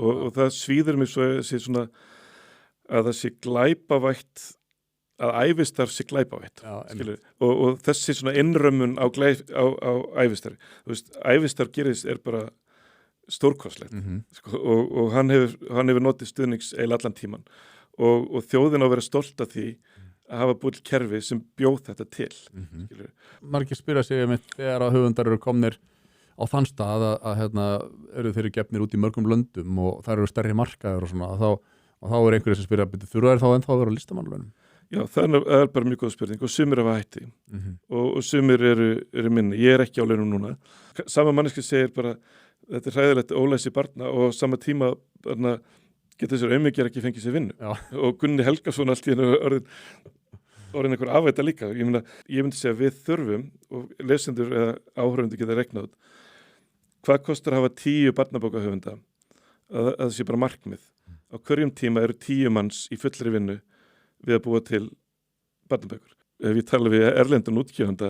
og það svíður mig svo svona, að það sé glæpavætt að ævistarf sé glæpavætt og þessi svona innrömmun á ævistarfi. Þú veist, ævistarf er bara stórkostlegt sko, og hann hefur notið stuðnings eiginlega allan tíman og þjóðin á að vera stolt af því að hafa búið kerfi sem bjóð þetta til. Margir spyrja sig þegar að höfundar eru komnir á þann stað að eru þeirri gefnir út í mörgum löndum og það eru stærri markaður og svona og þá er einhverjir sem spyrja þurfa þá ennþá að vera listamannlaunum? Já, það er bara mjög góð spurning og sumir hafa hætti og sumir eru minni. Ég er ekki á launum núna. Sama manneski segir bara þetta er hræðilegt ólæsi barna og sama tíma barna geta þessar auðmyggjar ekki fengið sér vinnu. Já. Og Gunni Helgason allt í hennu orðin einhver afveita líka. Ég myndi segja að við þurfum og lesendur eða áhörfundur geta reiknað hvað kostar að hafa 10 barnabókahöfunda að það sé bara markmið. Á hverjum tíma eru 10 manns í fullri vinnu við að búa til barnabækur. Ef ég tala við erlendan útgefanda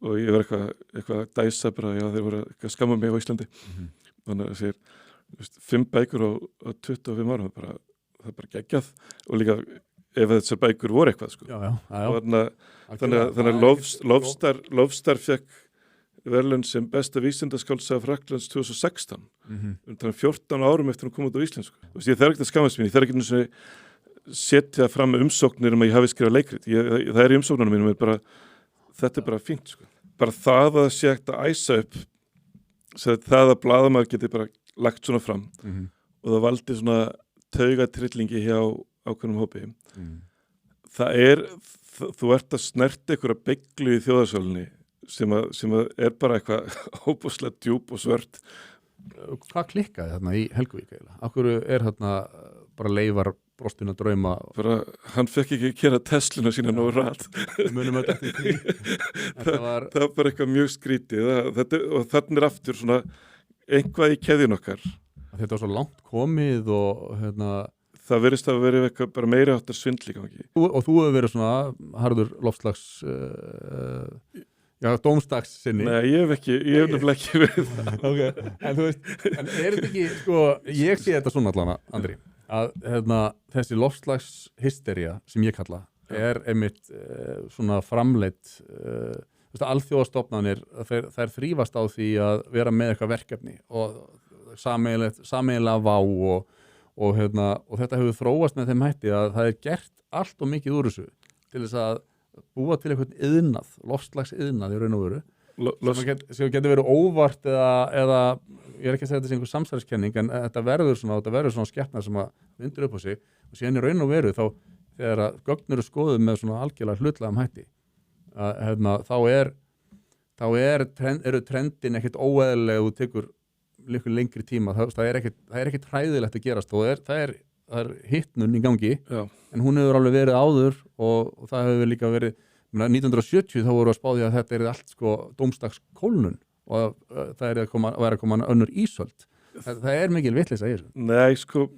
og ég var eitthvað að dæsa bara, já þeir voru að skamma mig á Íslandi. Þannig að segir 5 bækur á 25 árum, það er bara geggjað og líka ef þessar bækur voru eitthvað sko. Þannig að Lofstar fekk verðlaun sem besta vísindaskáldsaga Frakklands 2016 14 árum eftir að koma út á íslensku. Ég þarf ekki að skammast mín, ég þarf ekki að setja fram umsóknir að ég hafi skrifað leikrit. Það er í umsóknunum mínum, þetta er bara fínt sko. Bara það að sé hægt að æsa upp það að blaðamaður geti bara lagt svona fram og það valdi svona taugatrillingi hjá ákveðnum hópi. Þú ert að snerta einhverja beyglu í þjóðarsálunni sem er bara eitthvað óbúslega djúp og svört. Hvað klikkaði þarna í Helguvík eiginlega? Af hverju er þarna bara Leifar brostinn að drauma? Bara, hann fekk ekki að gera Tesluna sína nógu rætt. Munum þetta eftir því. Það var bara eitthvað mjög skrítið. Og þannig er aftur svona einhvað í keðjun okkar. Þetta var svo langt komið og það verðist að vera eitthvað bara meiri áttar svindl í gangi. Og þú hefur verið svona harður loftslags dómstags sinni. Nei, ég hef nefnilega ekki verið. Okay. En þú veist, en er þetta ekki sko, ég sé þetta svona allan, Andri, að þessi loftslagshystería sem ég kalla er einmitt svona framleitt alþjóðastofnanir, þær þrífast á því að vera með eitthvað verkefni og sameiginlega vá og þetta hefur þróast með þeim hætti að það er gert allt og mikið úr þessu til þess að búa til eitthvað iðnað, loftslagsiðnað í raun og veru sem getur verið óvart eða ég er ekki að segja þetta sem einhver samsæriskenning en þetta verður svona skepna sem að vindur upp á sig og síðan í raun og veru þá þegar að gögn eru skoðuð með svona algjörlega hlutlægum hætti þá eru trendin ekkert óeðlilega og tekur líka lengri tíma, það er ekkert hræðilegt að gerast og það er hittnun í gangi. Já. En hún hefur alveg verið áður og það hefur líka verið 1970 þá voru að spáði að þetta er allt sko dómstakskólnun og það er að koma önnur ísöld. Það er mikil vitleysa í þessu. Nei, sko,